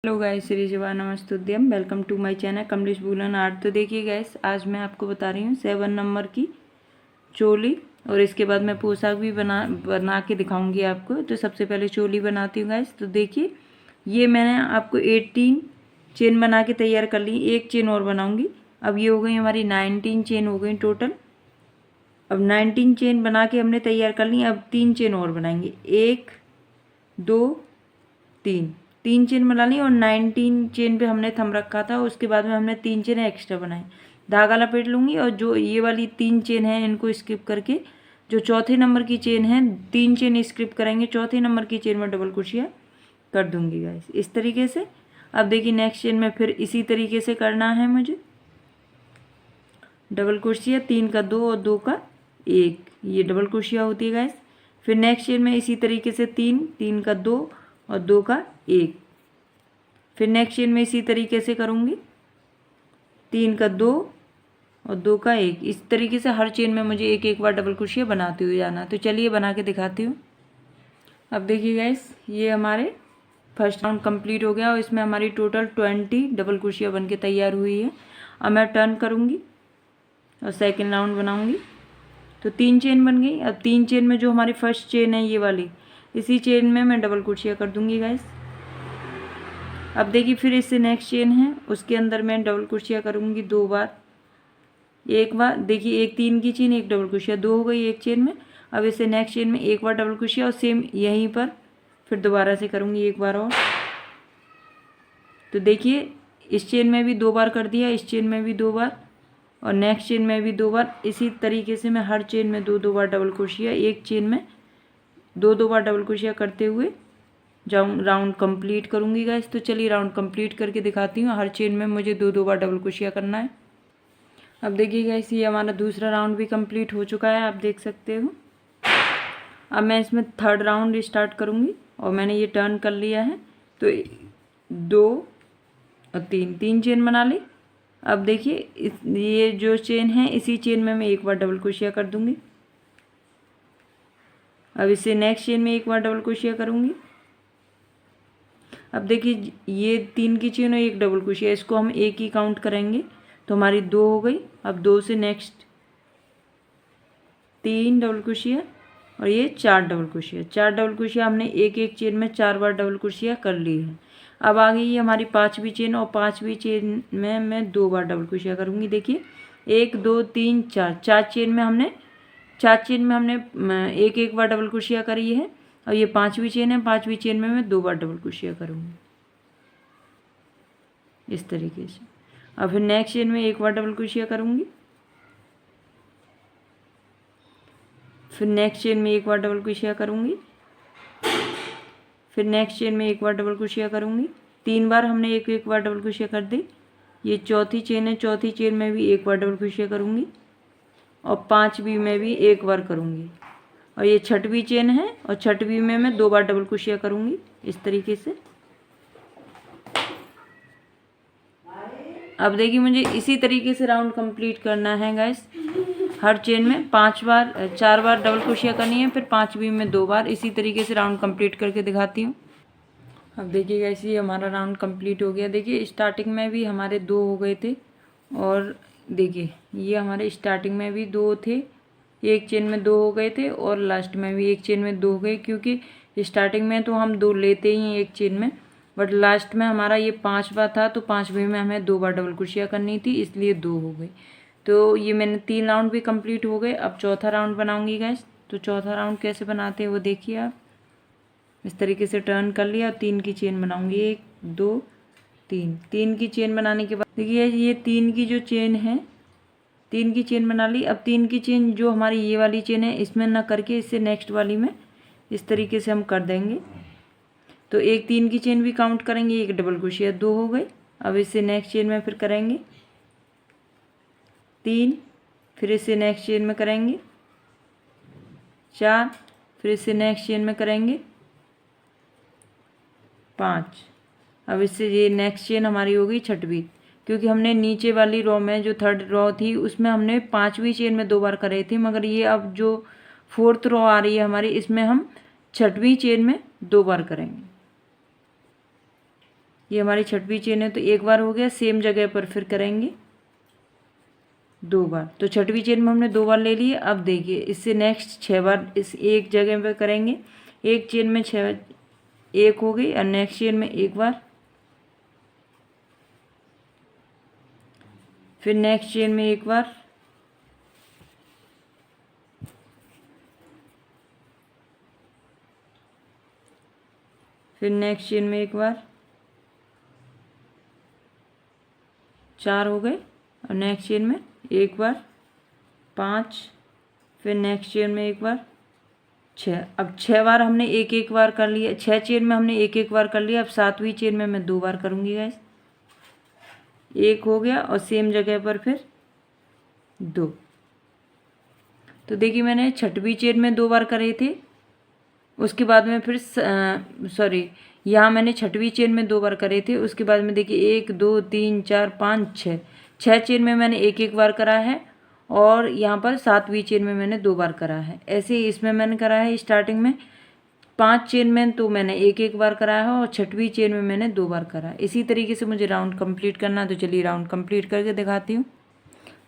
Hello guys, Shri Shiva नमस्तुभ्यम। Welcome to my channel Kamlesh woollen art. तो देखिए गाइस, आज मैं आपको बता रही हूँ 7 नंबर की चोली, और इसके बाद मैं पोशाक भी बना के दिखाऊंगी आपको। तो सबसे पहले चोली बनाती हूँ गाइस। तो देखिए, ये मैंने आपको 18 चेन बना के तैयार कर ली। एक चेन और बनाऊँगी। अब ये हो गई हमारी 19 चेन हो गई टोटल। अब 19 चेन बना के हमने तैयार कर ली। अब 3 चेन और बनाएंगे। 1 2 3 3 चेन बना ली, और 19 चेन पे हमने थम रखा था। उसके बाद में हमने 3 चेन एक्स्ट्रा बनाई। धागा लपेट लूँगी, और जो ये वाली 3 चेन है इनको स्किप करके जो चौथे नंबर की चेन है 3 चेन स्किप करेंगे। चौथे नंबर की चेन में डबल क्रोशिया कर दूंगी गाइस, इस तरीके से। अब देखिए, नेक्स्ट चेन में फिर इसी तरीके से करना है मुझे। डबल क्रोशिया 3 का 2 और 2 का 1, ये डबल क्रोशिया होती है गाइस। फिर नेक्स्ट चेन में इसी तरीके से 3 का 2 और 2 का 1। फिर नेक्स्ट चेन में इसी तरीके से करूँगी, 3 का 2 और 2 का 1। इस तरीके से हर चेन में मुझे एक एक बार डबल क्रोशिया बनाते हुए जाना। तो चलिए बना के दिखाती हूँ। अब देखिए गाइस, ये हमारे फर्स्ट राउंड कंप्लीट हो गया, और इसमें हमारी टोटल 20 डबल क्रोशिया बन के तैयार हुई है। अब मैं टर्न करूँगी और सेकेंड राउंड बनाऊँगी। तो 3 चेन बन गई। अब 3 चेन में जो हमारी फर्स्ट चेन है ये वाली, इसी चेन में मैं डबल क्रोशिया कर दूँगी गाइस। अब देखिए, फिर इससे नेक्स्ट चेन है, उसके अंदर मैं डबल क्रोशिया करूँगी 2 बार। एक बार देखिए, एक 3 की चेन, एक डबल क्रोशिया, 2 हो गई एक चेन में। अब इससे नेक्स्ट चेन में एक बार डबल क्रोशिया, और सेम यहीं पर फिर दोबारा से करूँगी एक बार और। तो देखिए, इस चेन में भी 2 बार कर दिया, इस चेन में भी 2 बार, और नेक्स्ट चेन में भी 2 बार। इसी तरीके से मैं हर चेन में 2-2 बार डबल क्रोशिया, एक चेन में 2-2 बार डबल क्रोशिया करते हुए जाऊँ, राउंड कंप्लीट करूँगी गाइस। तो चलिए राउंड कंप्लीट करके दिखाती हूँ। हर चेन में मुझे 2-2 बार डबल क्रोशिया करना है। अब देखिए गाइस, ये हमारा दूसरा राउंड भी कंप्लीट हो चुका है, आप देख सकते हो। अब मैं इसमें थर्ड राउंड स्टार्ट करूँगी, और मैंने ये टर्न कर लिया है। तो 2 और 3 चेन बना ली। अब देखिए, ये जो चेन है इसी चेन में मैं एक बार डबल क्रोशिया कर दूँगी। अब इससे नेक्स्ट चेन में एक बार डबल क्रोशिया करूँगी। अब देखिए, ये 3 की चेन और एक डबल क्रोशिया, इसको हम एक ही काउंट करेंगे। तो हमारी 2 हो गई। अब 2 से नेक्स्ट 3 डबल क्रोशिया, और ये 4 डबल क्रोशिया। 4 डबल क्रोशिया हमने एक एक चेन में 4 बार डबल क्रोशिया कर ली है। अब आ गई हमारी 5वीं चेन, और 5वीं चेन में मैं 2 बार डबल क्रोशिया करूँगी। देखिए, 1 2 3 4, 4 चेन में हमने एक एक बार डबल क्रोशिया करी है। और ये 5वीं चेन है, 5वीं चेन में मैं 2 बार डबल क्रोशिया करूँगी, इस तरीके से। अब फिर नेक्स्ट चेन में एक बार डबल क्रोशिया करूँगी। फिर नेक्स्ट चेन में एक बार डबल क्रोशिया करूँगी। फिर नेक्स्ट चेन में एक बार डबल क्रोशिया करूँगी। 3 बार हमने एक एक बार डबल क्रोशिया कर दी। ये चौथी चेन है, चौथी चेन में भी एक बार डबल क्रोशिया करूँगी, और 5वीं में भी एक बार करूँगी। और ये 6वीं चेन है, और 6वीं में मैं 2 बार डबल क्रोशिया करूँगी, इस तरीके से। अब देखिए, मुझे इसी तरीके से राउंड कंप्लीट करना है गाइस। हर चेन में 4 बार डबल क्रोशिया करनी है, फिर 5वीं में 2 बार। इसी तरीके से राउंड कंप्लीट करके दिखाती हूँ। अब देखिए गाइस, ये हमारा राउंड कंप्लीट हो गया। देखिए, स्टार्टिंग में भी हमारे 2 हो गए थे, और देखिए ये हमारे स्टार्टिंग में भी 2 थे, एक चेन में 2 हो गए थे, और लास्ट में भी एक चेन में 2 हो गए। क्योंकि स्टार्टिंग में तो हम 2 लेते ही हैं एक चेन में, बट लास्ट में हमारा ये 5वां था, तो 5वें में हमें 2 बार डबल क्रोशिया करनी थी, इसलिए 2 हो गई। तो ये मैंने 3 राउंड भी कंप्लीट हो गए। अब चौथा राउंड बनाऊंगी गाइस। तो चौथा राउंड कैसे बनाते हैं वो देखिए आप। इस तरीके से टर्न कर लिया, और 3 की चेन बनाऊंगी। 1 2 3 की चेन बनाने के बाद देखिए, ये 3 की जो चेन है, 3 की चेन बना ली। अब 3 की चेन जो हमारी ये वाली चेन है, इसमें ना करके इससे नेक्स्ट वाली में इस तरीके से हम कर देंगे। तो एक 3 की चेन भी काउंट करेंगे, एक डबल क्रोशिया, 2 हो गए। अब इससे नेक्स्ट चेन में फिर करेंगे 3, फिर इससे नेक्स्ट चेन में करेंगे 4, फिर इससे नेक्स्ट चेन में करेंगे 5। अब इससे ये नेक्स्ट चेन हमारी हो गई 6वीं, क्योंकि हमने नीचे वाली रो में जो थर्ड रो थी उसमें हमने 5वीं चेन में 2 बार करे थे, मगर ये अब जो 4th रो आ रही है हमारी, इसमें हम 6वीं चेन में 2 बार करेंगे। ये हमारी छठवीं चेन है, तो एक बार हो गया। सेम जगह पर फिर करेंगे 2 बार। तो छठवीं चेन में हमने 2 बार ले लिए। अब देखिए इससे नेक्स्ट 6 बार इस एक जगह पे करेंगे। एक चेन में 6, एक हो गई, और नेक्स्ट चेन में एक बार, फिर नेक्स्ट चेन में एक बार, फिर नेक्स्ट चेन में एक बार, 4 हो गए, और नेक्स्ट चेन में एक बार, 5, फिर नेक्स्ट चेन में एक बार, 6। अब 6 बार हमने एक एक बार कर लिया, 6 चेन में हमने एक एक बार कर लिया। अब 7वीं चेन में मैं 2 बार करूँगी गाइस। एक हो गया, और सेम जगह पर फिर 2। तो देखिए मैंने छठवीं चेन में 2 बार करे थे, उसके बाद में फिर सॉरी, यहाँ मैंने छठवीं चेन में 2 बार करे थे। उसके बाद में देखिए 1 2 3 4 5 6, 6 चेन में मैंने एक एक बार करा है, और यहाँ पर 7वीं चेन में मैंने 2 बार करा है। ऐसे ही इसमें मैंने करा है स्टार्टिंग में 5 चेन में तो मैंने एक एक बार करा है, और छठवीं चेन में मैंने 2 बार करा है। इसी तरीके से मुझे राउंड कंप्लीट करना है। तो चलिए राउंड कंप्लीट करके दिखाती हूँ।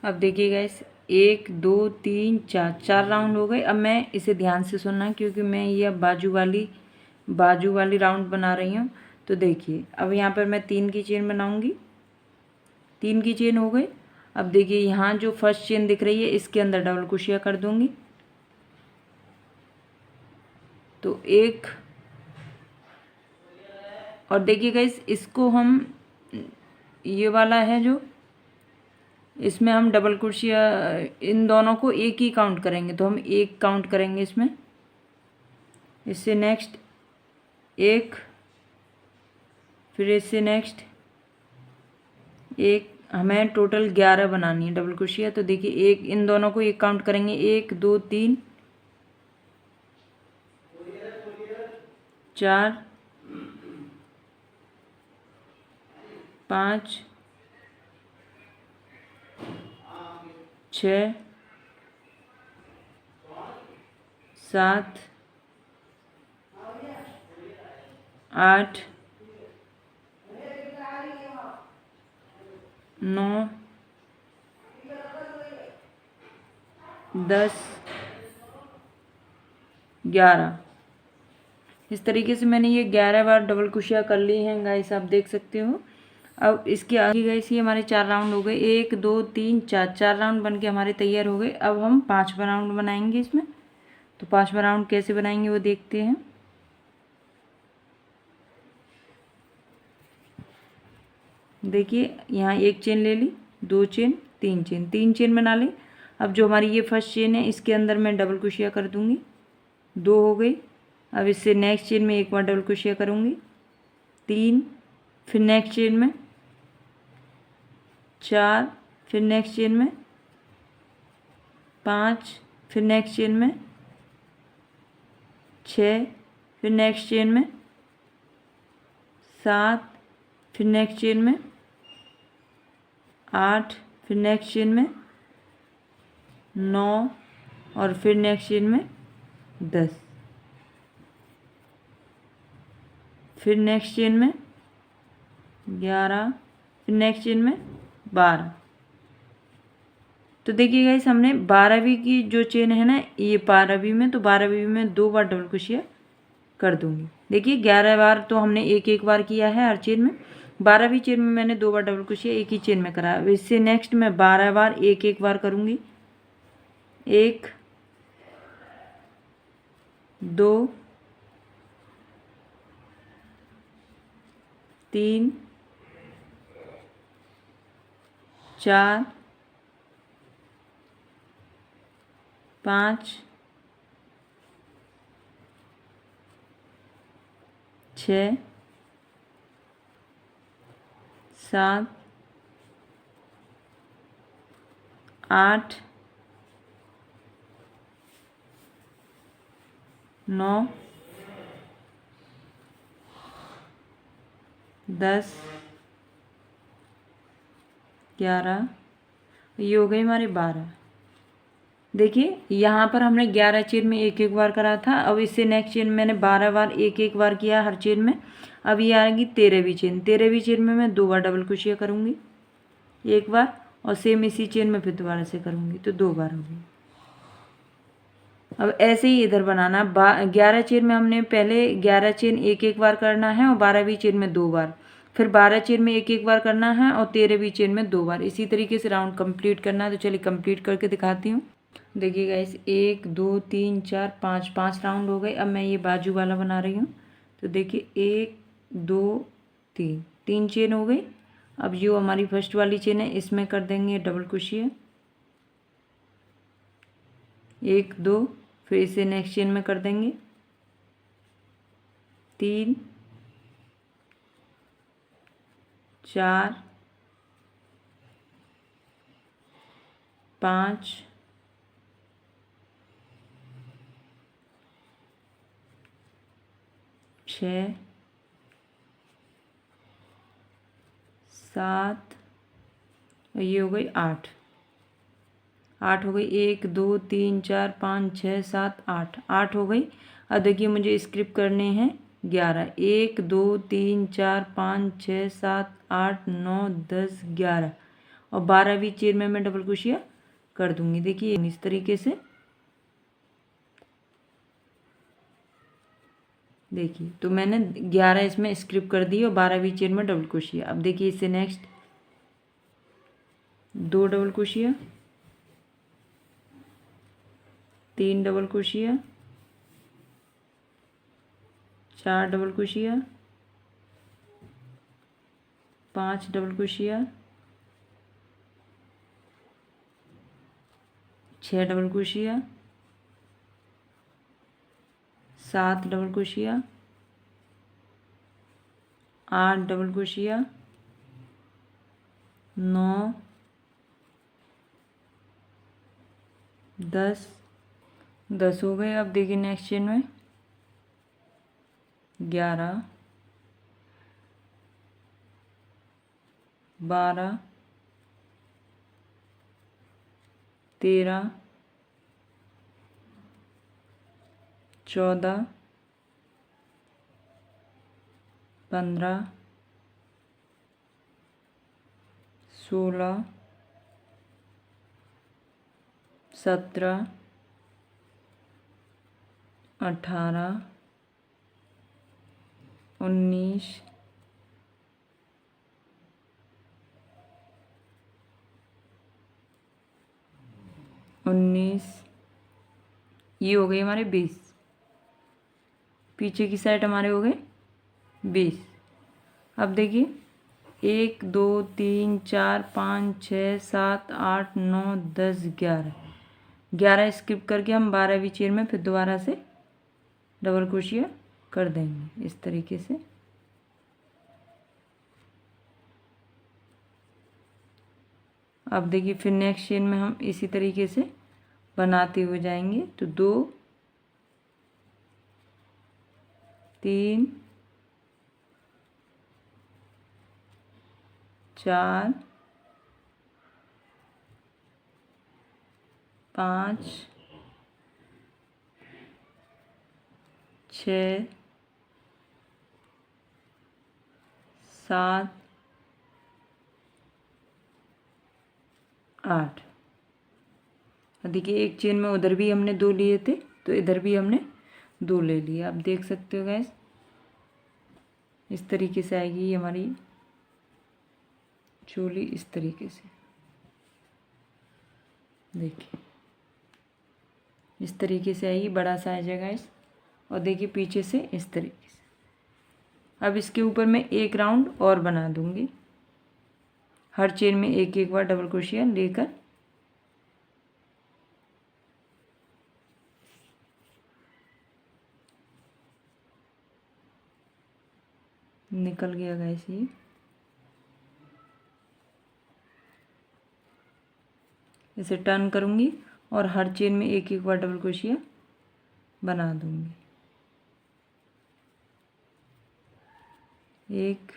अब देखिए गाइस 1 2 3 4, 4 राउंड हो गए। अब मैं इसे ध्यान से सुनना, क्योंकि मैं ये बाजू वाली राउंड बना रही हूँ। तो देखिए अब यहाँ पर मैं 3 की चेन बनाऊँगी। 3 की चेन हो गई। अब देखिए यहाँ जो फर्स्ट चेन दिख रही है इसके अंदर डबल क्रोशिया कर दूँगी। तो एक, और देखिए गाइस इसको हम, ये वाला है जो, इसमें हम डबल क्रोशिया इन दोनों को एक ही काउंट करेंगे। तो हम एक काउंट करेंगे इसमें। इससे नेक्स्ट एक, फिर इससे नेक्स्ट एक। हमें टोटल 11 बनानी है डबल क्रोशिया। तो देखिए एक, इन दोनों को एक काउंट करेंगे। 1 2 3 4 5 6 7 8 9 10 11। इस तरीके से मैंने ये 11 बार डबल क्रोशिया कर ली हैं गाइस, आप देख सकते हो। अब इसके आगे गाइस ये हमारे 4 राउंड हो गए। 1 2 3 4, 4 राउंड बन के हमारे तैयार हो गए। अब हम 5वां राउंड बनाएंगे इसमें। तो 5वां राउंड कैसे बनाएंगे वो देखते हैं। देखिए यहाँ एक चेन ले ली, 2 चेन, 3 चेन, 3 चेन बना ली। अब जो हमारी ये फर्स्ट चेन है इसके अंदर मैं डबल क्रोशिया कर दूंगी। 2 हो गई। अब इससे नेक्स्ट चेन में एक बार डबल क्रोशिया करूंगी, 3, फिर नेक्स्ट चेन में 4, फिर नेक्स्ट चेन में 5, फिर नेक्स्ट चेन में 6, फिर नेक्स्ट चेन में 7, फिर नेक्स्ट चेन में 8, फिर नेक्स्ट चेन में 9, और फिर नेक्स्ट चेन में 10, फिर नेक्स्ट चेन में 11, फिर नेक्स्ट चेन में 12। तो देखिए गाइस हमने 12वीं की जो चेन है ना, ये 12वीं में, तो 12वीं में 2 बार डबल क्रोशिया कर दूंगी। देखिए 11 बार तो हमने एक एक बार किया है हर चेन में। 12वीं चेन में मैंने 2 बार डबल क्रोशिया एक ही चेन में करा। अब इससे नेक्स्ट मैं 12 बार एक एक बार करूँगी। 1 2 3 4 5 6 7 8 9 10 11, ये हो गई हमारे 12। देखिए यहाँ पर हमने 11 चेन में एक एक बार करा था। अब इससे नेक्स्ट चेन मैंने 12 बार एक एक बार किया हर चेन में। अब ये आएगी 13वीं चेन। 13वीं चेन में मैं 2 बार डबल क्रोशिया करूँगी, एक बार, और सेम इसी चेन में फिर दोबारा से करूँगी, तो 2 बार होगी। अब ऐसे ही इधर बनाना। 11 चेन में हमने पहले 11 चेन एक एक बार करना है और 12वीं चेन में 2 बार, फिर 12 चेन में एक एक बार करना है और 13वीं चेन में 2 बार। इसी तरीके से राउंड कंप्लीट करना है। तो चलिए कंप्लीट करके दिखाती हूँ। देखिए गाइस, 1 2 3 4 5 5 राउंड हो गए। अब मैं ये बाजू वाला बना रही हूँ। तो देखिए 1 2 3 3 चेन हो गई। अब जो हमारी फर्स्ट वाली चेन है इसमें कर देंगे डबल क्रोशिया, 1 2, फिर इसे नेक्स्ट चेन में कर देंगे 3 4 5 6 7, और ये हो गई 8 हो गई। 1 2 3 4 5 6 7 8 हो गई। अब देखिए मुझे स्क्रिप करने हैं 11। 1 2 3 4 5 6 7 8 9 10 11, और 12वीं चेन में मैं डबल क्रोशिया कर दूंगी। देखिए इस तरीके से। देखिए तो मैंने 11 इसमें स्क्रिप कर दी और 12वीं चेन में डबल क्रोशिया। अब देखिए इससे next 2 double crochet, 3 double crochet, 4 double crochet, 5 double crochet, 6 double crochet, 7 double crochet, 8 double crochet, 9 10 हो गए। अब देखिए नेक्स्ट चेन में 11 12 13 14 15 16 17 18 19 ये हो गए हमारे 20। पीछे की साइड हमारे हो गए 20। अब देखिए 1 2 3 4 5 6 7 8 9 10 11 स्किप करके हम 12वीं चेन में फिर दोबारा से डबल क्रोशिया कर देंगे इस तरीके से। अब देखिए फिर नेक्स्ट चेन में हम इसी तरीके से बनाते हुए जाएंगे। तो 2 3 4 5 6 7 8। देखिए एक चेन में उधर भी हमने 2 लिए थे, तो इधर भी हमने 2 ले लिए। आप देख सकते हो गैस, इस तरीके से आएगी ये हमारी चोली, इस तरीके से। देखिए इस तरीके से आएगी, बड़ा साइज है गैस। और देखिए पीछे से इस तरीके से। अब इसके ऊपर मैं एक राउंड और बना दूंगी। हर चेन में एक एक बार डबल क्रोशिया लेकर निकल गया गैस ये। इसे टर्न करूंगी और हर चेन में एक एक बार डबल क्रोशिया बना दूंगी। एक,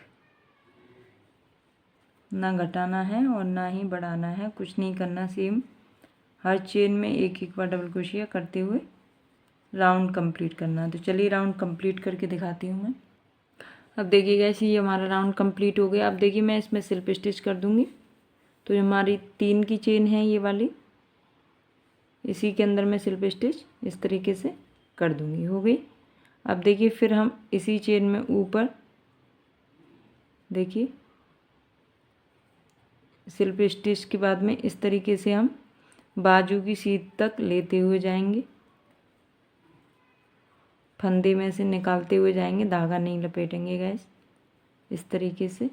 ना घटाना है और ना ही बढ़ाना है, कुछ नहीं करना, सेम हर चेन में एक एक बार डबल क्रोशिया करते हुए राउंड कंप्लीट करना है। तो चलिए राउंड कंप्लीट करके दिखाती हूँ मैं। अब देखिए गाइस ये हमारा राउंड कंप्लीट हो गया। अब देखिए मैं इसमें स्लिप स्टिच कर दूँगी। तो हमारी 3 की चेन है ये वाली, इसी के अंदर मैं स्लिप स्टिच इस तरीके से कर दूँगी। हो गई। अब देखिए फिर हम इसी चेन में ऊपर देखिए स्लिप स्टिच के बाद में इस तरीके से हम बाजू की सीध तक लेते हुए जाएंगे, फंदे में से निकालते हुए जाएंगे, धागा नहीं लपेटेंगे गैस, इस तरीके से।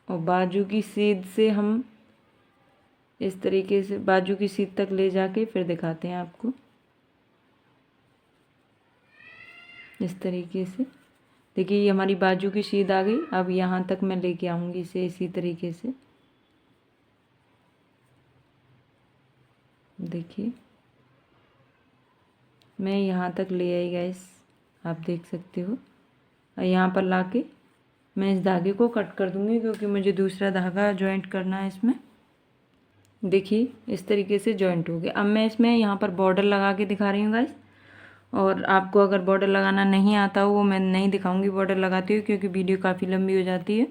और बाजू की सीध से हम इस तरीके से बाजू की सीध तक ले जाके फिर दिखाते हैं आपको, इस तरीके से। देखिए ये हमारी बाजू की सीध आ गई। अब यहाँ तक मैं लेके आऊँगी इसे इसी तरीके से। देखिए मैं यहाँ तक ले आई गैस, आप देख सकते हो। और यहाँ पर लाके मैं इस धागे को कट कर दूँगी क्योंकि मुझे दूसरा धागा जॉइंट करना है इसमें। देखिए इस तरीके से जॉइंट हो गया। अब मैं इसमें यहाँ पर बॉर्डर लगा के दिखा रही हूँ गाइस। और आपको अगर बॉर्डर लगाना नहीं आता हो वो मैं नहीं दिखाऊंगी बॉर्डर लगाती हूँ, क्योंकि वीडियो काफ़ी लंबी हो जाती है।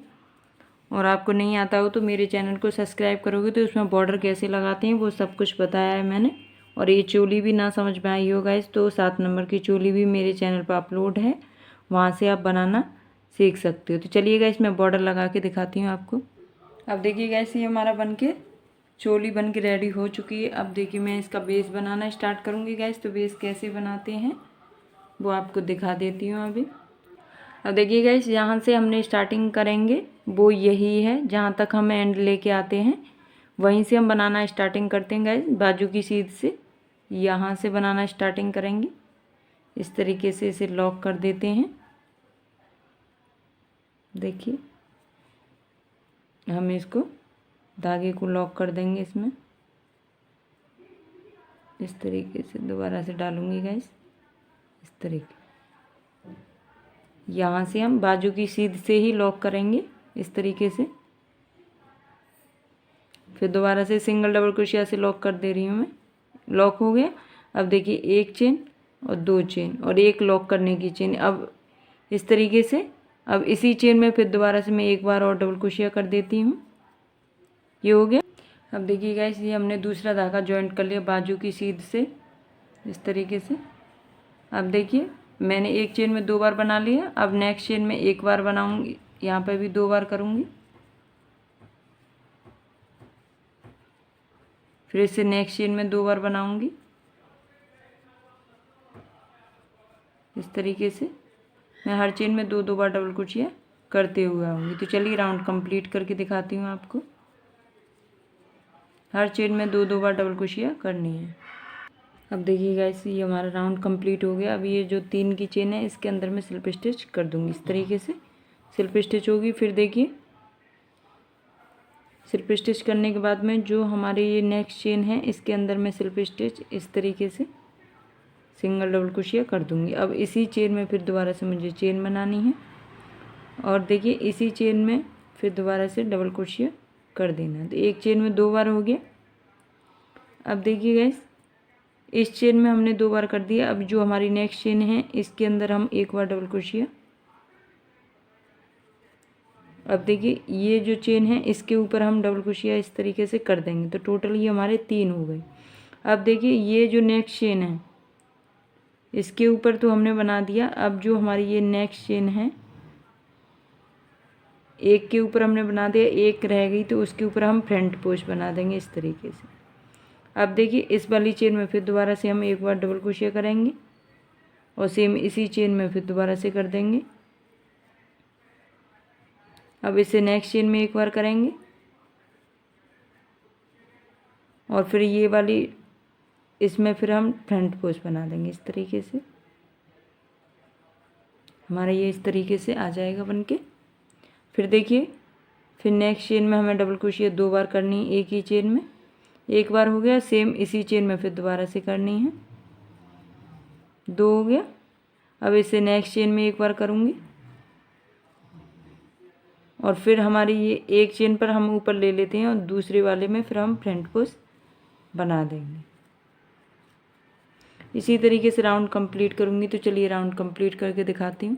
और आपको नहीं आता हो तो मेरे चैनल को सब्सक्राइब करोगे तो उसमें बॉर्डर कैसे लगाते हैं वो सब कुछ बताया है मैंने। और ये चोली भी ना समझ में आई हो गाइस तो 7 नंबर की चोली भी मेरे चैनल पर अपलोड है, वहाँ से आप बनाना सीख सकते हो। तो चलिए गाइस मैं बॉर्डर लगा के दिखाती हूँ आपको। अब देखिए गाइस ये हमारा बनके चोली बन के रेडी हो चुकी है। अब देखिए मैं इसका बेस बनाना स्टार्ट करूँगी गाइस। तो बेस कैसे बनाते हैं वो आपको दिखा देती हूँ अभी। अब देखिए गाइस यहाँ से हमने स्टार्टिंग करेंगे, वो यही है जहाँ तक हम एंड लेके आते हैं वहीं से हम बनाना स्टार्टिंग करते हैं गाइस। बाजू की सीध से यहाँ से बनाना स्टार्टिंग करेंगे, इस तरीके से इसे लॉक कर देते हैं। देखिए हम इसको धागे को लॉक कर देंगे इसमें, इस तरीके से दोबारा से डालूंगी गाइस, इस तरीके। यहाँ से हम बाजू की सीध से ही लॉक करेंगे इस तरीके से। फिर दोबारा से सिंगल डबल क्रोशिया से लॉक कर दे रही हूँ मैं। लॉक हो गया। अब देखिए एक चेन और 2 चेन और एक लॉक करने की चेन। अब इस तरीके से अब इसी चेन में फिर दोबारा से मैं एक बार और डबल क्रोशिया कर देती हूँ। ये हो गया। अब देखिए गाइस ये हमने दूसरा धागा जॉइंट कर लिया बाजू की सीध से इस तरीके से। अब देखिए मैंने एक चेन में 2 बार बना लिया। अब नेक्स्ट चेन में 1 बार बनाऊंगी, यहाँ पे भी 2 बार करूँगी। फिर इससे नेक्स्ट चेन में 2 बार बनाऊंगी, इस तरीके से। मैं हर चेन में 2-2 बार डबल क्रोशिया करते हुए आऊँगी। तो चलिए राउंड कंप्लीट करके दिखाती हूँ आपको। हर चेन में 2-2 बार डबल क्रोशिया करनी है। अब देखिए गाइस ये हमारा राउंड कंप्लीट हो गया। अब ये जो 3 की चेन है इसके अंदर मैं स्लिप स्टिच कर दूँगी, इस तरीके से स्लिप स्टिच होगी। फिर देखिए स्लिप स्टिच करने के बाद में जो हमारे ये नेक्स्ट चेन है इसके अंदर मैं स्लिप स्टिच इस तरीके से सिंगल डबल क्रोशिया कर दूँगी। अब इसी चेन में फिर दोबारा से मुझे चेन बनानी है और देखिए इसी चेन में फिर दोबारा से डबल क्रोशिया कर देना है। तो एक चेन में 2 बार हो गया। अब देखिए गाइस इस चेन में हमने 2 बार कर दिया। अब जो हमारी नेक्स्ट चेन है इसके अंदर हम 1 बार डबल क्रोशिया। अब देखिए ये जो चेन है इसके ऊपर हम डबल क्रोशिया इस तरीके से कर देंगे। तो टोटल ये हमारे 3 हो गए। अब देखिए ये जो नेक्स्ट चेन है इसके ऊपर तो हमने बना दिया। अब जो हमारी ये नेक्स्ट चेन है एक के ऊपर हमने बना दिया, एक रह गई तो उसके ऊपर हम फ्रंट पोस्ट बना देंगे इस तरीके से। अब देखिए इस वाली चेन में फिर दोबारा से हम 1 बार डबल क्रोशिया करेंगे और सेम इसी चेन में फिर दोबारा से कर देंगे। अब इसे नेक्स्ट चेन में 1 बार करेंगे और फिर ये वाली इसमें फिर हम फ्रंट पोस्ट बना देंगे इस तरीके से। हमारा ये इस तरीके से आ जाएगा बनके। फिर देखिए फिर नेक्स्ट चेन में हमें डबल क्रोशिया 2 बार करनी है, एक ही चेन में 1 बार हो गया। सेम इसी चेन में फिर दोबारा से करनी है, 2 हो गया। अब इसे नेक्स्ट चेन में 1 बार करूँगी और फिर हमारी ये एक चेन पर हम ऊपर ले लेते हैं और दूसरे वाले में फिर हम फ्रंट पोस्ट बना देंगे। इसी तरीके से राउंड कंप्लीट करूँगी। तो चलिए राउंड कंप्लीट करके दिखाती हूँ।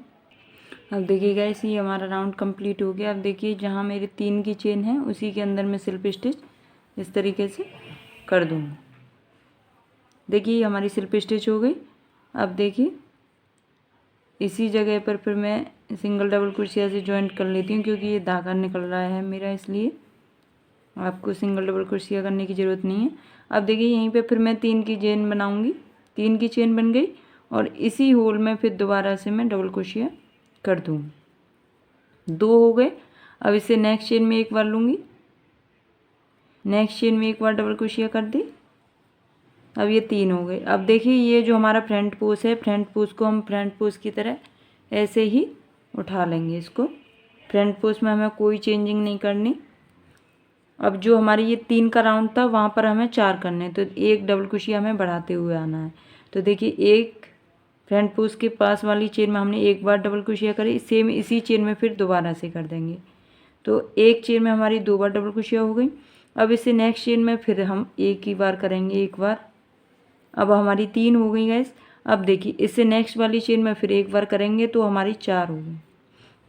अब देखिए गाइस, ये हमारा राउंड कंप्लीट हो गया। अब देखिए जहाँ मेरे 3 की चेन है उसी के अंदर मैं स्लिप स्टिच इस तरीके से कर दूँगी। देखिए हमारी स्लिप स्टिच हो गई। अब देखिए इसी जगह पर फिर मैं सिंगल डबल क्रोशिया से जॉइंट कर लेती हूँ, क्योंकि ये धागा निकल रहा है मेरा, इसलिए आपको सिंगल डबल क्रोशिया करने की ज़रूरत नहीं है। अब देखिए यहीं पे फिर मैं 3 की चेन बनाऊँगी। 3 की चेन बन गई और इसी होल में फिर दोबारा से मैं डबल क्रोशिया कर दूँगी। 2 हो गए। अब इसे नेक्स्ट चेन में एक बार लूँगी, नेक्स्ट चेन में एक बार डबल क्रोशिया कर दी। अब ये 3 हो गए। अब देखिए ये जो हमारा फ्रंट पोस्ट है, फ्रंट पोस्ट को हम फ्रंट पोस्ट की तरह ऐसे ही उठा लेंगे। इसको फ्रंट पोस्ट में हमें कोई चेंजिंग नहीं करनी। अब जो हमारी ये 3 का राउंड था वहाँ पर हमें 4 करने, तो एक डबल क्रोशिया हमें बढ़ाते हुए आना है। तो देखिए एक फ्रंट पोस्ट के पास वाली चेन में हमने एक बार डबल क्रोशिया करी, सेम इसी चेन में फिर दोबारा से कर देंगे। तो एक चेन में हमारी 2 बार डबल क्रोशिया हो गई। अब इसे नेक्स्ट चेन में फिर हम एक ही बार करेंगे, एक बार। अब हमारी 3 हो गई गैस। अब देखिए इससे नेक्स्ट वाली चेन में फिर एक बार करेंगे तो हमारी 4 हो गई,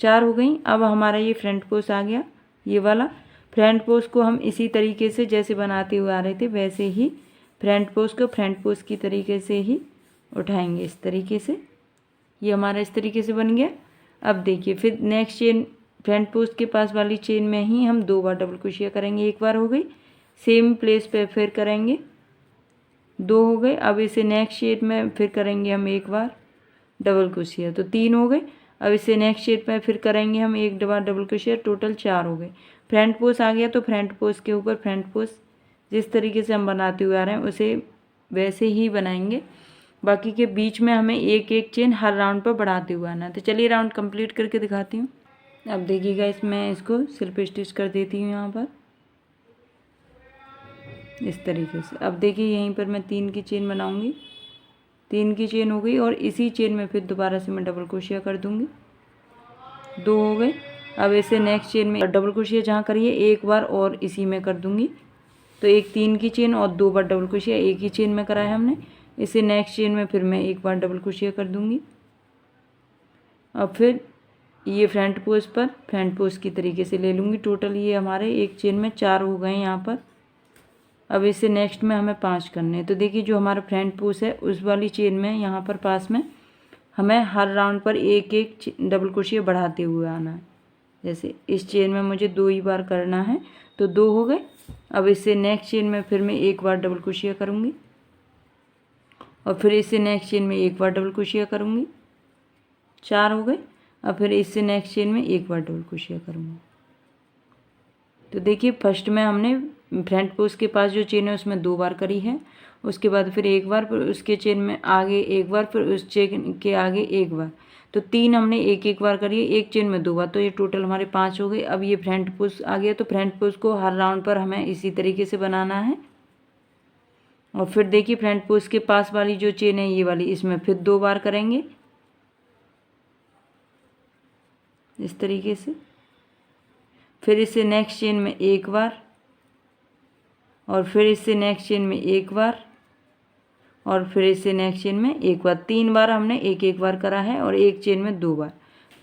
4 हो गई। अब हमारा ये फ्रंट पोस्ट आ गया। ये वाला फ्रंट पोस्ट को हम इसी तरीके से जैसे बनाते हुए आ रहे थे वैसे ही फ्रंट पोस्ट को फ्रंट पोस्ट की तरीके से ही उठाएंगे, इस तरीके से। ये हमारा इस तरीके से बन गया। अब देखिए फिर नेक्स्ट चेन फ्रंट पोस्ट के पास वाली चेन में ही हम 2 बार डबल क्रोशिया करेंगे, एक बार हो गई। सेम प्लेस पे फिर करेंगे, 2 हो गए। अब इसे नेक्स्ट चेन में फिर करेंगे हम एक बार डबल क्रोशिया, तो 3 हो गए। अब इसे नेक्स्ट चेन में फिर करेंगे हम एक बार डबल क्रोशिया, टोटल 4 हो गए। फ्रंट पोस्ट आ गया, तो फ्रंट पोस्ट के ऊपर फ्रंट पोस्ट जिस तरीके से हम बनाते हुए आ रहे हैं उसे वैसे ही बनाएंगे। बाकी के बीच में हमें एक एक चेन हर राउंड पर बढ़ाते हुए आना है। तो चलिए राउंड कंप्लीट करके दिखाती हूँ। अब देखिएगा इसमें इसको स्लिप स्टिच कर देती हूँ यहाँ पर इस तरीके से। अब देखिए यहीं पर मैं 3 की चेन बनाऊंगी। 3 की चेन हो गई और इसी चेन में फिर दोबारा से मैं डबल क्रोशिया कर दूंगी, 2 हो गए। अब इसे नेक्स्ट चेन में डबल क्रोशिया जहाँ करिए एक बार और इसी में कर दूंगी। तो एक 3 की चेन और 2 बार डबल क्रोशिया एक ही चेन में करा है हमने। इसे नेक्स्ट चेन में फिर मैं एक बार डबल क्रोशिया कर दूंगी। अब फिर ये फ्रंट पोस्ट पर फ्रंट पोस्ट की तरीके से ले लूँगी। टोटल ये हमारे एक चेन में 4 हो गए यहाँ पर। अब इसे नेक्स्ट में हमें 5 करने हैं। तो देखिए जो हमारा फ्रंट पोस्ट है उस वाली चेन में यहाँ पर पास में हमें हर राउंड पर एक एक डबल क्रोशिया बढ़ाते हुए आना है। जैसे इस चेन में मुझे 2 ही बार करना है, तो 2 हो गए। अब इससे नेक्स्ट चेन में फिर मैं एक बार डबल क्रोशिया करूँगी और फिर इससे नेक्स्ट चेन में एक बार डबल क्रोशिया करूँगी, 4 हो गए। अब फिर इससे नेक्स्ट चेन में एक बार डबल क्रोशिया करूँगी। तो देखिए फर्स्ट में हमने फ्रंट पोस्ट के पास जो चेन है उसमें 2 बार करी है, उसके बाद फिर एक बार, फिर उसके चेन में आगे एक बार, फिर उस चेन के आगे एक बार। तो 3 हमने एक एक बार करी है, एक चेन में 2 बार, तो ये टोटल हमारे 5 हो गए। अब ये फ्रंट पोस्ट आ गया, तो फ्रंट पोस्ट को हर राउंड पर हमें इसी तरीके से बनाना है। और फिर देखिए फ्रंट पोस्ट के पास वाली जो चेन है ये वाली, इसमें फिर 2 बार करेंगे इस तरीके से। फिर इससे नेक्स्ट चेन में एक बार और फिर इससे नेक्स्ट चेन में एक बार और फिर इससे नेक्स्ट चेन में एक बार। 3 बार हमने एक एक बार करा है और एक चेन में 2 बार,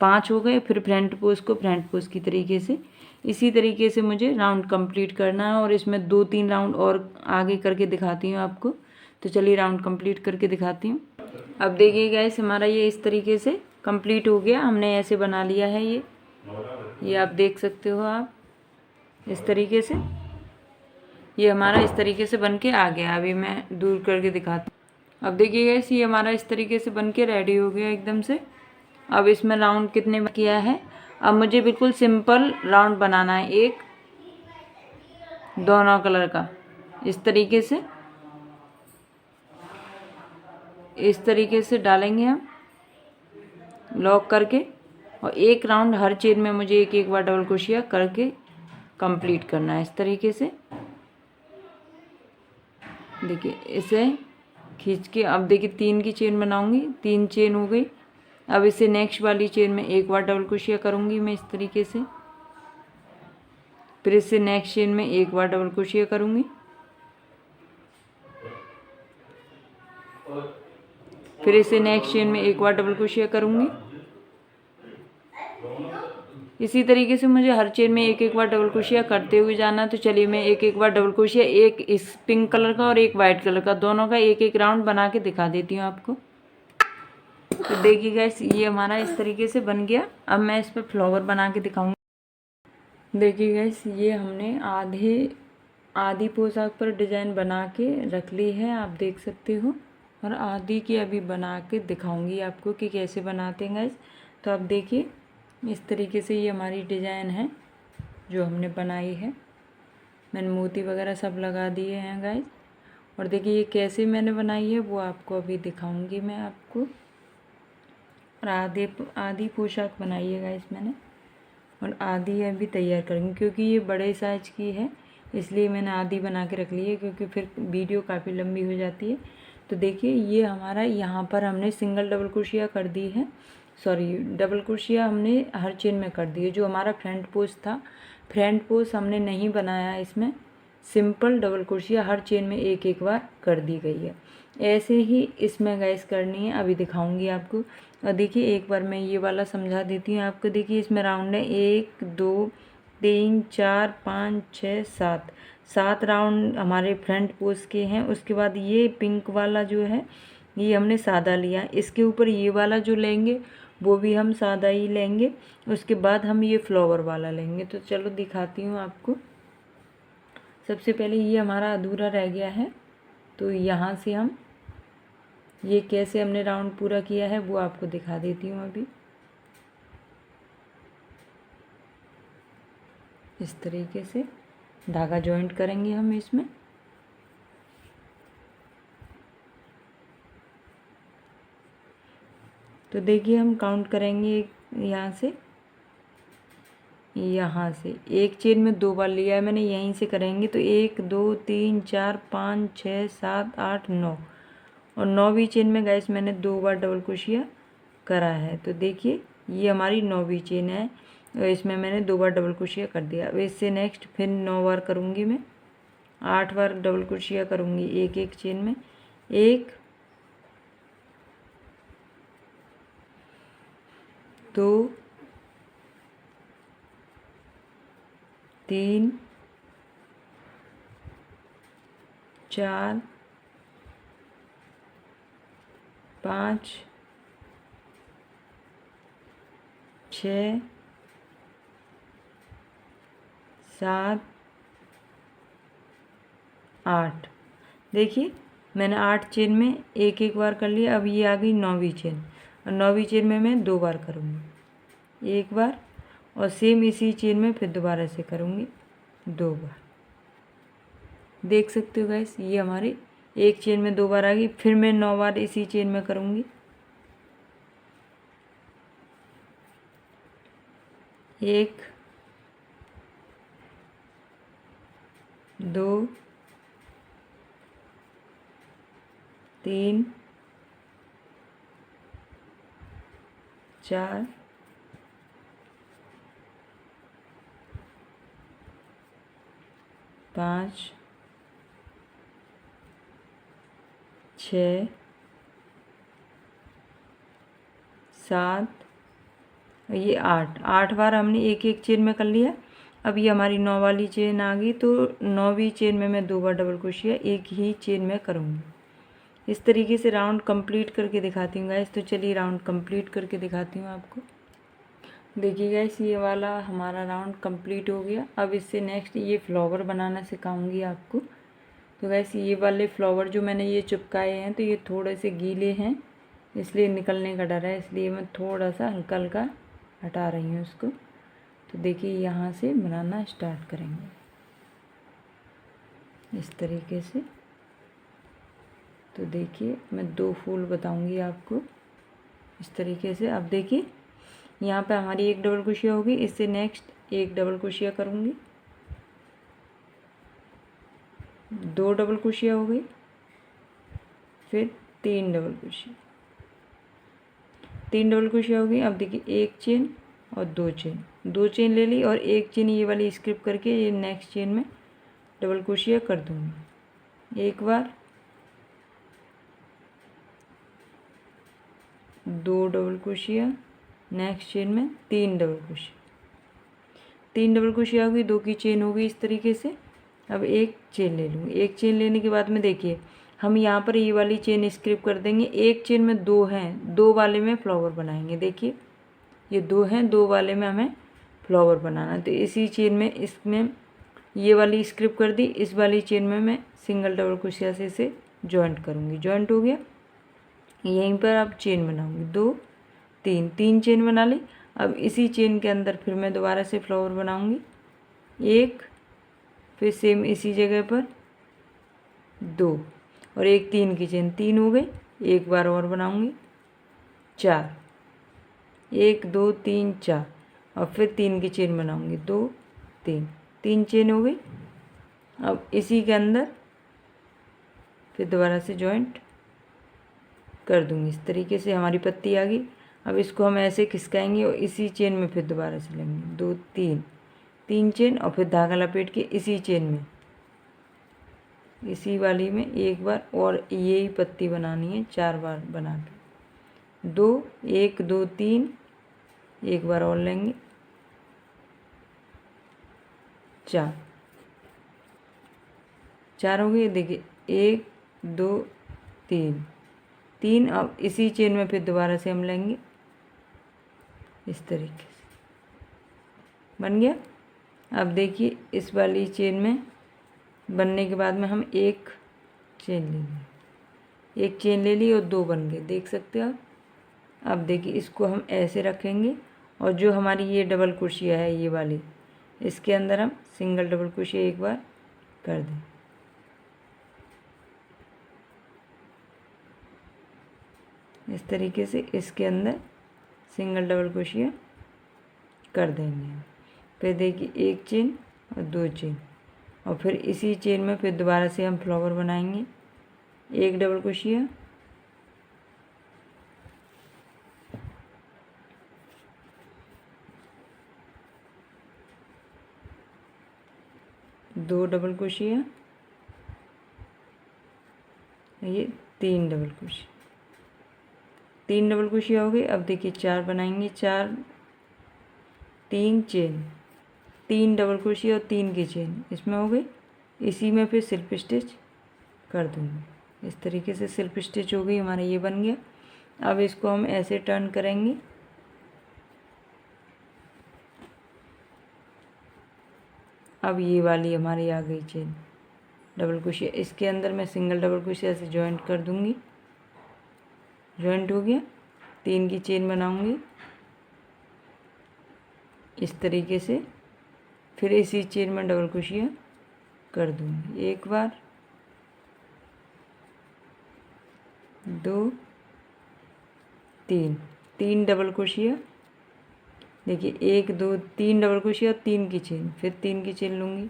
5 हो गए। फिर फ्रंट पोस्ट को फ्रंट पोस्ट की तरीके से इसी तरीके से मुझे राउंड कंप्लीट करना है। और इसमें 2-3 राउंड और आगे करके दिखाती हूँ आपको। तो चलिए राउंड कंप्लीट करके दिखाती हूँ। अब देखिए गाइस हमारा ये इस तरीके से कंप्लीट हो गया, हमने ऐसे बना लिया है। ये आप देख सकते हो आप इस तरीके से, ये हमारा इस तरीके से बन के आ गया। अभी मैं दूर करके दिखाती हूँ। अब देखिए गाइस ये हमारा इस तरीके से बन के रेडी हो गया एकदम से। अब इसमें राउंड कितने किया है, अब मुझे बिल्कुल सिंपल राउंड बनाना है, एक दोनों कलर का इस तरीके से डालेंगे हम लॉक करके। और एक राउंड हर चेन में मुझे एक एक बार डबल क्रोशिया करके कंप्लीट करना है इस तरीके से। देखिए इसे खींच के, अब देखिए 3 की चेन बनाऊंगी, 3 चेन हो गई। अब इसे नेक्स्ट वाली चेन में एक बार डबल क्रोशिया करूंगी मैं इस तरीके से। फिर इससे नेक्स्ट चेन में एक बार डबल क्रोशिया करूँगी, फिर इससे नेक्स्ट चेन में एक बार डबल क्रोशिया करूँगी। इसी तरीके से मुझे हर चेन में एक एक बार डबल क्रोशिया करते हुए जाना। तो चलिए मैं एक एक बार डबल क्रोशिया, एक इस पिंक कलर का और एक वाइट कलर का, दोनों का एक एक राउंड बना के दिखा देती हूँ आपको। तो देखिए गाइस, ये हमारा इस तरीके से बन गया। अब मैं इस पर फ्लावर बना के दिखाऊंगी। देखिए गाइस, ये हमने आधी पोशाक पर डिजाइन बना के रख ली है, आप देख सकते हो, और आधी की अभी बना के दिखाऊंगी आपको कि कैसे बनाते हैं गाइस। तो आप देखिए, इस तरीके से ये हमारी डिजाइन है जो हमने बनाई है। मैंने मोती वगैरह सब लगा दिए हैं गाइस। और देखिए ये कैसे मैंने बनाई है वो आपको अभी दिखाऊंगी मैं आपको। और आधी पोशाक बनाई है गाइस मैंने, और आधी अभी तैयार करूँगी, क्योंकि ये बड़े साइज की है इसलिए मैंने आधी बना के रख ली है, क्योंकि फिर वीडियो काफ़ी लंबी हो जाती है। तो देखिए ये हमारा यहाँ पर हमने सिंगल डबल क्रोशिया कर दी है, सॉरी डबल क्रोशिया हमने हर चेन में कर दी है। जो हमारा फ्रंट पोस्ट था, फ्रंट पोस्ट हमने नहीं बनाया, इसमें सिंपल डबल क्रोशिया हर चेन में एक एक बार कर दी गई है। ऐसे ही इसमें गाइस करनी है, अभी दिखाऊंगी आपको। और देखिए एक बार मैं ये वाला समझा देती हूँ आपको। देखिए इसमें राउंड है 1 2 3 4 5 6 7 राउंड हमारे फ्रंट पोस्ट के हैं। उसके बाद ये पिंक वाला जो है ये हमने सादा लिया, इसके ऊपर ये वाला जो लेंगे वो भी हम सादा ही लेंगे। उसके बाद हम ये फ्लावर वाला लेंगे। तो चलो दिखाती हूँ आपको। सबसे पहले ये हमारा अधूरा रह गया है, तो यहाँ से हम ये कैसे हमने राउंड पूरा किया है वो आपको दिखा देती हूँ अभी। इस तरीके से धागा जॉइंट करेंगे हम इसमें। तो देखिए हम काउंट करेंगे यहाँ से एक चेन में 2 बार लिया है मैंने, यहीं से करेंगे। तो 1 2 3 4 5 6 7 8 9, और 9वीं चेन में गाइस मैंने 2 बार डबल क्रोशिया करा है। तो देखिए ये हमारी 9वीं चेन है, और इसमें मैंने 2 बार डबल क्रोशिया कर दिया। अब इससे नेक्स्ट फिर 9 बार करूँगी मैं, 8 बार डबल क्रोशिया करूँगी एक एक चेन में। 1 2 3 4 5 6 7 8। देखिए मैंने 8 चेन में एक एक बार कर लिया। अब ये आ गई 9वीं चेन, और 9वीं चेन में मैं 2 बार करूँगी, एक बार, और सेम इसी चेन में फिर दोबारा से करूँगी 2 बार। देख सकते हो गाइस, ये हमारी एक चेन में 2 बार आ गई। फिर मैं 9 बार इसी चेन में करूँगी। 1 2 3 4 5 6 7, ये 8 बार हमने एक एक चेन में कर लिया। अब ये हमारी 9 वाली चेन आ गई, तो 9वीं चेन में मैं 2 बार डबल क्रोशिया एक ही चेन में करूँगी। इस तरीके से राउंड कंप्लीट करके दिखाती हूँ गाइस। तो चलिए राउंड कंप्लीट करके दिखाती हूँ आपको। देखिए गाइस, ये वाला हमारा राउंड कंप्लीट हो गया। अब इससे नेक्स्ट ये फ्लावर बनाना सिखाऊंगी आपको। तो गाइस ये वाले फ्लावर जो मैंने ये चिपकाए हैं, तो ये थोड़े से गीले हैं, इसलिए निकलने का डर है, इसलिए मैं थोड़ा सा हल्का हल्का हटा रही हूँ इसको। तो देखिए यहाँ से बनाना स्टार्ट करेंगे इस तरीके से। तो देखिए मैं 2 फूल बताऊंगी आपको इस तरीके से। अब देखिए यहाँ पे हमारी एक डबल क्रोशिया होगी, इससे नेक्स्ट एक डबल क्रोशिया करूँगी, 2 डबल क्रोशिया हो गई, फिर 3 डबल क्रोशिया, 3 डबल क्रोशिया हो गई। अब देखिए एक चेन और 2 चेन, 2 चेन ले ली और 1 चेन ये वाली स्किप करके ये नेक्स्ट चेन में डबल क्रोशिया कर दूँगी। एक बार, 2 डबल क्रोशिया, नेक्स्ट चेन में 3 डबल क्रोशिया, 3 डबल क्रोशिया हो गई, 2 की चेन हो गई इस तरीके से। अब 1 चेन ले लूँगी। 1 चेन लेने के बाद में देखिए हम यहाँ पर ये वाली चेन स्किप कर देंगे। 1 चेन में 2 हैं, 2 वाले में फ्लावर बनाएंगे। देखिए ये 2 हैं, 2 वाले में हमें फ्लावर बनाना है। तो इसी चेन में इसमें ये वाली स्किप कर दी, इस वाली चेन में मैं सिंगल डबल क्रोशिया से इसे जॉइंट करूँगी। जॉइंट हो गया, यहीं पर अब चेन बनाऊँगी 2 3, 3 चेन बना ली। अब इसी चेन के अंदर फिर मैं दोबारा से फ्लावर बनाऊँगी। 1, फिर सेम इसी जगह पर 2 और एक 3 की चेन, 3 हो गई। एक बार और बनाऊँगी 4, 1 2 3 4 और फिर 3 की चेन बनाऊँगी 2 3, 3 चेन हो गई। अब इसी के अंदर फिर दोबारा से जॉइंट कर दूँगी। इस तरीके से हमारी पत्ती आ गई। अब इसको हम ऐसे खिसकाएंगे और इसी चेन में फिर दोबारा से लेंगे 2 3, 3 चेन और फिर धागा लपेट के इसी चेन में, इसी वाली में एक बार और यही पत्ती बनानी है 4 बार बना के। 2 1 2 3, एक बार और लेंगे 4, 4 हो गई। देखिए 1 2 3, 3। अब इसी चेन में फिर दोबारा से हम लेंगे इस तरीके से। बन गया। अब देखिए इस वाली चेन में बनने के बाद में हम 1 चेन ले ली, 1 चेन ले ली और 2 बन गए, देख सकते हो आप। अब देखिए इसको हम ऐसे रखेंगे और जो हमारी ये डबल क्रोशिया है ये वाली, इसके अंदर हम सिंगल डबल क्रोशिया एक बार कर दें। इस तरीके से इसके अंदर सिंगल डबल क्रोशिया कर देंगे। फिर देखिए 1 चेन और 2 चेन और फिर इसी चेन में फिर दोबारा से हम फ्लावर बनाएंगे। 1 डबल क्रोशिया, दो डबल क्रोशिया, ये 3 डबल क्रोशिया, 3 डबल क्रोशिया हो गई। अब देखिए 4 बनाएंगे, 4 3 चेन, 3 डबल क्रोशिया और 3 की चेन इसमें हो गई। इसी में फिर सिल्प स्टिच कर दूँगी। इस तरीके से सिल्प स्टिच हो गई, हमारा ये बन गया। अब इसको हम ऐसे टर्न करेंगे, अब ये वाली हमारी आ गई चेन डबल क्रोशिया। इसके अंदर मैं सिंगल डबल क्रोशिया से जॉइंट कर दूँगी। जॉइंट हो गया, 3 की चेन बनाऊँगी इस तरीके से। फिर इसी चेन में डबल क्रोशिया कर दूँगी। एक बार, 2 3, 3 डबल क्रोशिया। देखिए 1 2 3 डबल क्रोशिया और 3 की चेन, फिर 3 की चेन लूँगी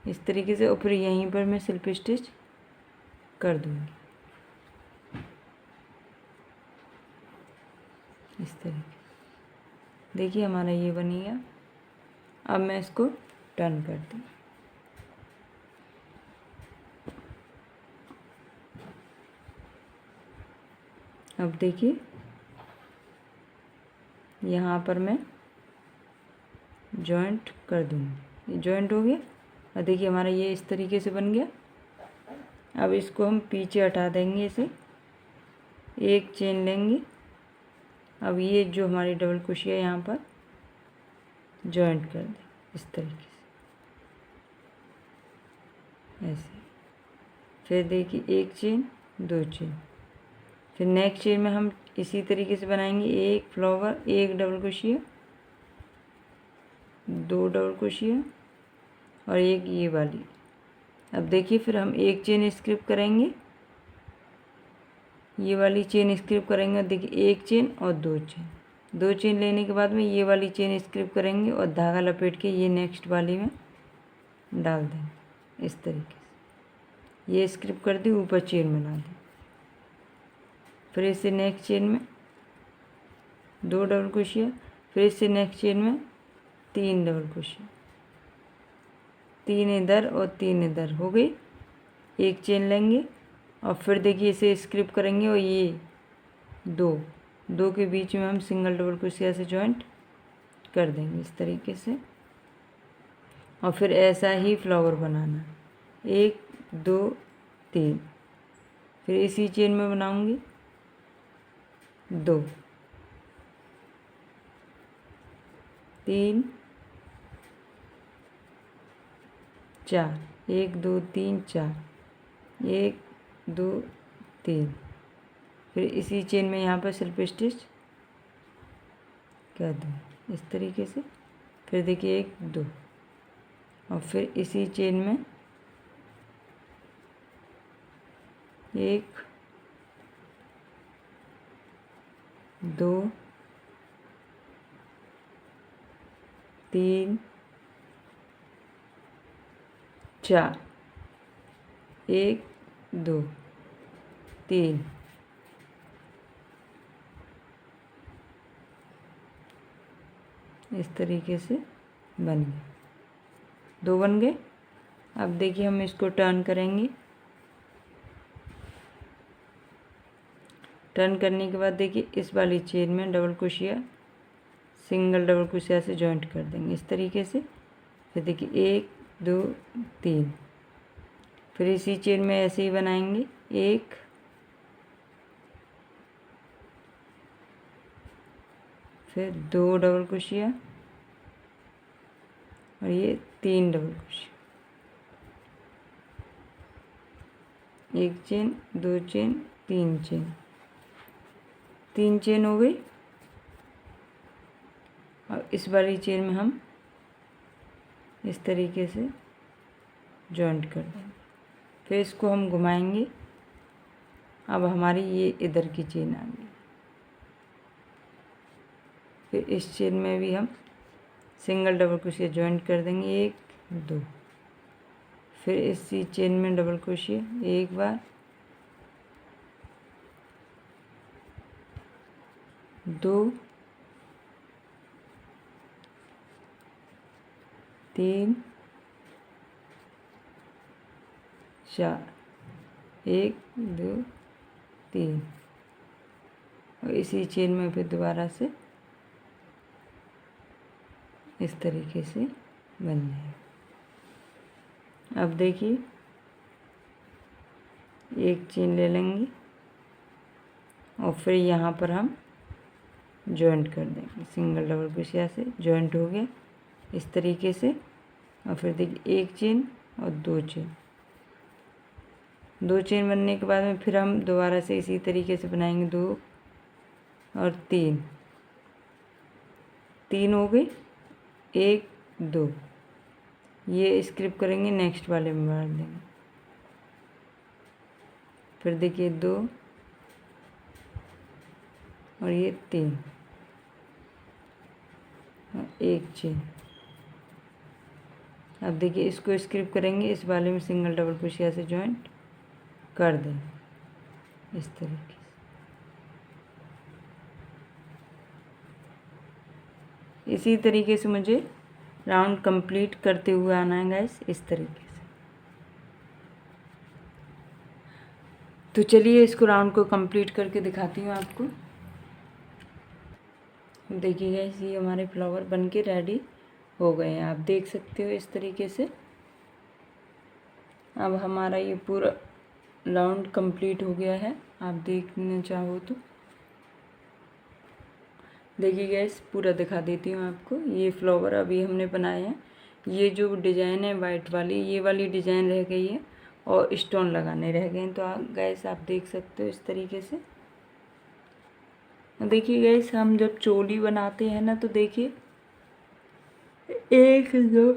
इस तरीके से और फिर यहीं पर मैं सिल्प स्टिच कर दूँगी इस तरीके। देखिए हमारा ये बनी गया। अब मैं इसको टर्न करती हूँ। अब देखिए यहाँ पर मैं जॉइंट कर दूँगी। ये जॉइंट हो गया और देखिए हमारा ये इस तरीके से बन गया। अब इसको हम पीछे हटा देंगे, इसे 1 चेन लेंगे। अब ये जो हमारी डबल क्रोशिया यहाँ पर जॉइंट कर दें इस तरीके से ऐसे। फिर देखिए 1 चेन 2 चेन, फिर नेक्स्ट चेन में हम इसी तरीके से बनाएंगे। 1 flower, 1 double crochet, 2 double crochet और 1 ये वाली। अब देखिए फिर हम 1 चेन स्किप करेंगे, ये वाली चेन स्किप करेंगे। देखिए 1 चेन और 2 चेन, 2 चेन लेने के बाद में ये वाली चेन स्किप करेंगे और धागा लपेट के ये नेक्स्ट वाली में डाल देंगे इस तरीके से। ये स्किप कर दी, ऊपर चेन बना दी। फिर इसे नेक्स्ट चेन में 2 डबल क्रोशिया, फिर इससे नेक्स्ट चेन में 3 डबल क्रोशिया, 3 इधर और 3 इधर, हो गई। एक चेन लेंगे और फिर देखिए इसे स्क्रिप करेंगे और ये दो के बीच में हम सिंगल डबल क्रोशिया से जॉइंट कर देंगे इस तरीके से। और फिर ऐसा ही फ्लावर बनाना, 1 2 3। फिर इसी चेन में बनाऊंगी 2 3 4, 1 2 3 4, 1 2 3। फिर इसी चेन में यहाँ पर स्लिप स्टिच कर दूँ इस तरीके से। फिर देखिए 1 2, और फिर इसी चेन में 1 2 3 4, 1 2 3। इस तरीके से बन गए, 2 बन गए। अब देखिए हम इसको टर्न करेंगे। टर्न करने के बाद देखिए इस वाली चेन में double crochet, single double crochet से जॉइंट कर देंगे इस तरीके से। फिर देखिए 1 2 3। फिर इसी चेन में ऐसे ही बनाएंगे, 1 फिर 2 डबल क्रोशिया और ये 3 double crochet, 1 chain 2 chain 3 chain, 3 chain हो गई। और इस वाली चेन में हम इस तरीके से जॉइंट कर देंगे। फिर इसको हम घुमाएंगे। अब हमारी ये इधर की चेन आ गई। फिर इस चेन में भी हम सिंगल डबल क्रोशिया जॉइंट कर देंगे, 1 2। फिर इसी चेन में डबल क्रोशिया एक बार, 2 3 4, 1 2 3। और इसी चेन में फिर दोबारा से इस तरीके से बन जाएगा। अब देखिए एक चेन ले लेंगे और फिर यहाँ पर हम जॉइंट कर देंगे, सिंगल डबल क्रोशिया से जॉइंट हो गया इस तरीके से। और फिर देखिए एक चेन और 2 चेन, 2 चेन बनने के बाद में फिर हम दोबारा से इसी तरीके से बनाएंगे, 2 और 3, 3 हो गई, 1 2। ये स्क्रिप करेंगे, नेक्स्ट वाले में बांध देंगे। फिर देखिए 2 और ये 3 और 1 चेन। अब देखिए इसको स्क्रिप करेंगे, इस वाले में सिंगल डबल क्रोशिया से जॉइंट कर दें इस तरीके से। इसी तरीके से मुझे राउंड कंप्लीट करते हुए आना है गाइस, इस तरीके से। तो चलिए इसको राउंड को कंप्लीट करके दिखाती हूँ आपको। देखिए गाइस ये हमारे फ्लावर बनके रेडी हो गए हैं, आप देख सकते हो इस तरीके से। अब हमारा ये पूरा राउंड कंप्लीट हो गया है, आप देखना चाहो तो देखिए गाइस पूरा दिखा देती हूँ आपको। ये फ्लावर अभी हमने बनाए हैं। ये जो डिज़ाइन है वाइट वाली, ये वाली डिज़ाइन रह गई है और स्टोन लगाने रह गए हैं। तो गाइस आप देख सकते हो इस तरीके से। देखिए गाइस हम जब चोली बनाते हैं ना, तो देखिए 1 2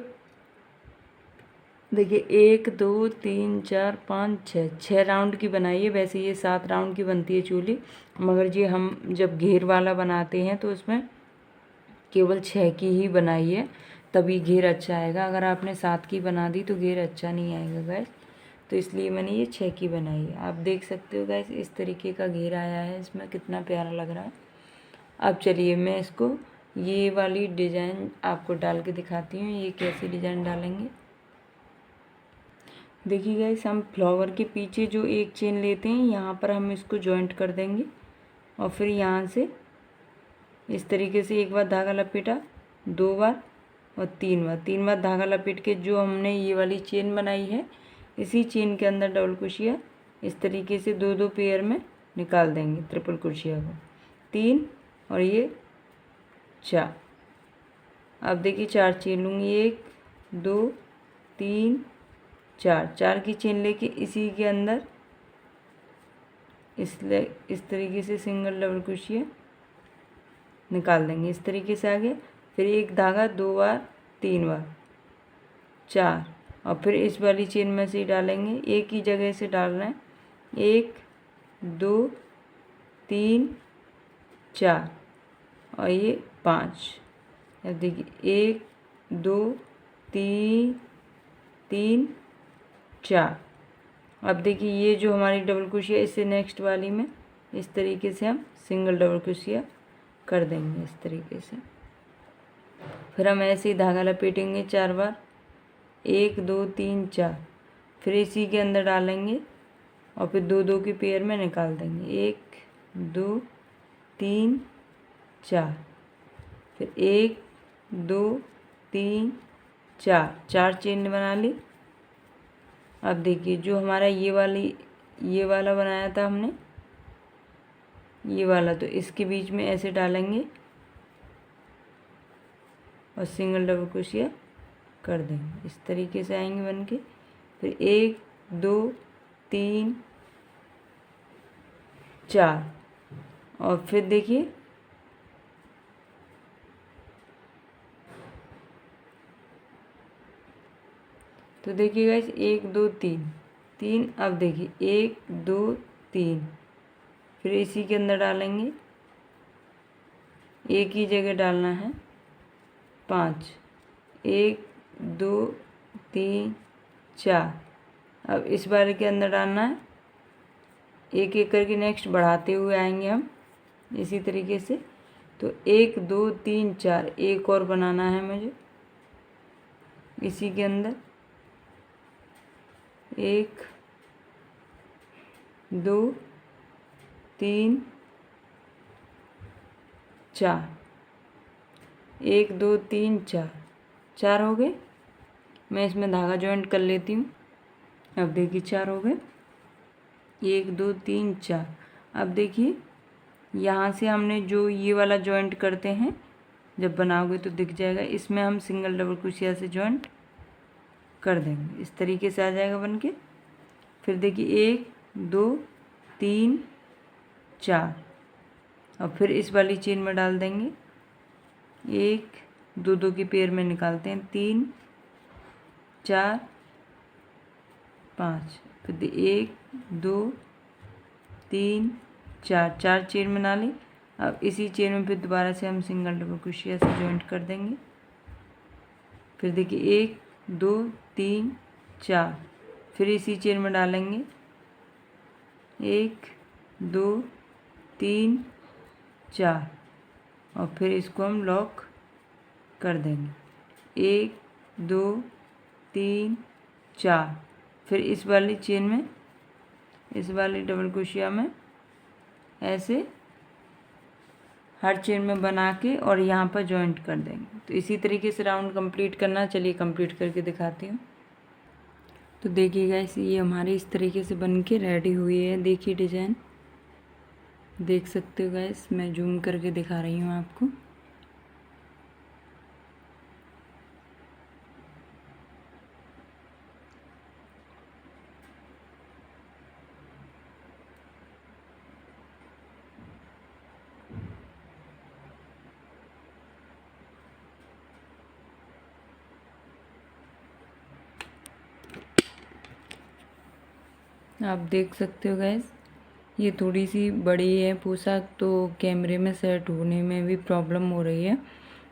देखिए 1 2 3 4 5 6 राउंड की बनाई है। वैसे ये 7 राउंड की बनती है चोली, मगर ये हम जब घेर वाला बनाते हैं तो उसमें केवल 6 की ही बनाई है, तभी घेर अच्छा आएगा। अगर आपने 7 की बना दी तो घेर अच्छा नहीं आएगा गाइस, तो इसलिए मैंने ये 6 की बनाई है। आप देख सकते हो गाइस इस तरीके का घेर आया है, इसमें कितना प्यारा लग रहा है। अब चलिए मैं इसको ये वाली डिज़ाइन आपको डाल के दिखाती हूँ, ये कैसे डिज़ाइन डालेंगे। देखिए गाइस, हम फ्लावर के पीछे जो एक चेन लेते हैं यहाँ पर हम इसको जॉइंट कर देंगे और फिर यहाँ से इस तरीके से एक बार धागा लपेटा, 2 बार और 3 बार धागा लपेट के जो हमने ये वाली चेन बनाई है इसी चेन के अंदर डबल क्रोशिया इस तरीके से 2-2 पेयर में निकाल देंगे ट्रिपल क्रोशिया को। 3 और ये 4। अब देखिए 4 चेन लूँगी, 1 2 3 4 की चेन लेके इसी के अंदर इस तरीके से सिंगल डबल क्रोशिया निकाल देंगे। इस तरीके से आगे फिर एक धागा 2 बार 3 बार 4 और फिर इस वाली चेन में से डालेंगे, एक ही जगह से डालना है। 1 2 3 4 और ये 5। अब देखिए 1 2 3 4। अब देखिए ये जो हमारी डबल क्रोशिया इससे नेक्स्ट वाली में इस तरीके से हम सिंगल डबल क्रोशिया कर देंगे इस तरीके से। फिर हम ऐसे ही धागा लपेटेंगे 4 बार, 1 2 3 4। फिर इसी के अंदर डालेंगे और फिर 2-2 की पेयर में निकाल देंगे। 1 2 3 4। फिर 1 2 3 4 चेन बना ली। अब देखिए जो हमारा ये वाला बनाया था हमने, ये वाला, तो इसके बीच में ऐसे डालेंगे और सिंगल डबल क्रोशिया कर देंगे। इस तरीके से आएंगे बन के। फिर 1 2 3 4 और फिर देखिए तो देखिए गाइस 1 2 3। अब देखिए 1 2 3। फिर इसी के अंदर डालेंगे, एक ही जगह डालना है 5। 1 2 3 4। अब इस बार के अंदर डालना है, एक एक करके नेक्स्ट बढ़ाते हुए आएंगे हम इसी तरीके से। तो 1 2 3 4 एक और बनाना है मुझे इसी के अंदर। 1 2 3 4। 1 2 3 4 हो गए। मैं इसमें धागा जॉइंट कर लेती हूँ। अब देखिए 4 हो गए, 1 2 3 4। अब देखिए यहाँ से हमने जो ये वाला जॉइंट करते हैं, जब बनाओगे तो दिख जाएगा, इसमें हम सिंगल डबल क्रोशिया से जॉइंट कर देंगे। इस तरीके से आ जाएगा बन के। फिर देखिए 1 2 3 4 और फिर इस वाली चेन में डाल देंगे। 1 2 की पेयर में निकालते हैं, 3 4 5। फिर 1 2 3 4 चेन बना ली। अब इसी चेन में फिर दोबारा से हम सिंगल डबल क्रोशिया से जॉइंट कर देंगे। फिर देखिए 1 2 3 4। फिर इसी चेन में डालेंगे, 1 2 3 4 और फिर इसको हम लॉक कर देंगे। 1 2 3 4। फिर इस वाली चेन में, इस वाली डबल क्रोशिया में ऐसे हर चेन में बना के और यहाँ पर जॉइंट कर देंगे। तो इसी तरीके से राउंड कंप्लीट करना। चलिए कंप्लीट करके दिखाती हूँ। तो देखिए गाइस, ये हमारी इस तरीके से बन के रेडी हुई है। देखिए डिज़ाइन देख सकते हो गाइस, मैं जूम करके दिखा रही हूँ आपको। आप देख सकते हो गैस, ये थोड़ी सी बड़ी है पोशाक, तो कैमरे में सेट होने में भी प्रॉब्लम हो रही है।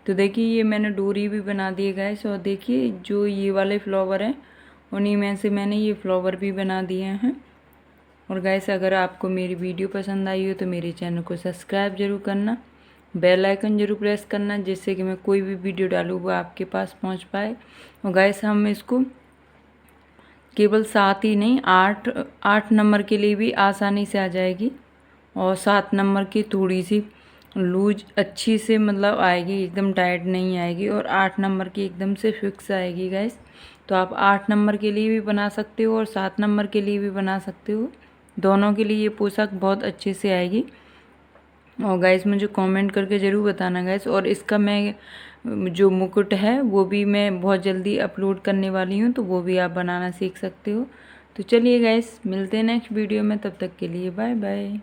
तो देखिए ये मैंने डोरी भी बना दी है गैस। और देखिए जो ये वाले फ्लावर हैं उन्हीं में से मैंने ये फ्लावर भी बना दिए हैं। और गैस अगर आपको मेरी वीडियो पसंद आई हो तो मेरे चैनल को सब्सक्राइब ज़रूर करना। बेल आइकन जरूर प्रेस करना, जिससे कि मैं कोई भी वीडियो डालूँ वो आपके पास पहुंच पाए। और गाइस हम इसको केवल 7 ही नहीं 8 नंबर के लिए भी आसानी से आ जाएगी, और 7 नंबर की थोड़ी सी लूज अच्छी से मतलब आएगी, एकदम टाइट नहीं आएगी, और 8 नंबर की एकदम से फिक्स आएगी गाइस। तो आप 8 नंबर के लिए भी बना सकते हो और 7 नंबर के लिए भी बना सकते हो, दोनों के लिए ये पोशाक बहुत अच्छे से आएगी। और गाइस मुझे कमेंट करके ज़रूर बताना गाइस। और इसका मैं जो मुकुट है वो भी मैं बहुत जल्दी अपलोड करने वाली हूँ, तो वो भी आप बनाना सीख सकते हो। तो चलिए गाइस मिलते हैं नेक्स्ट वीडियो में, तब तक के लिए बाय बाय।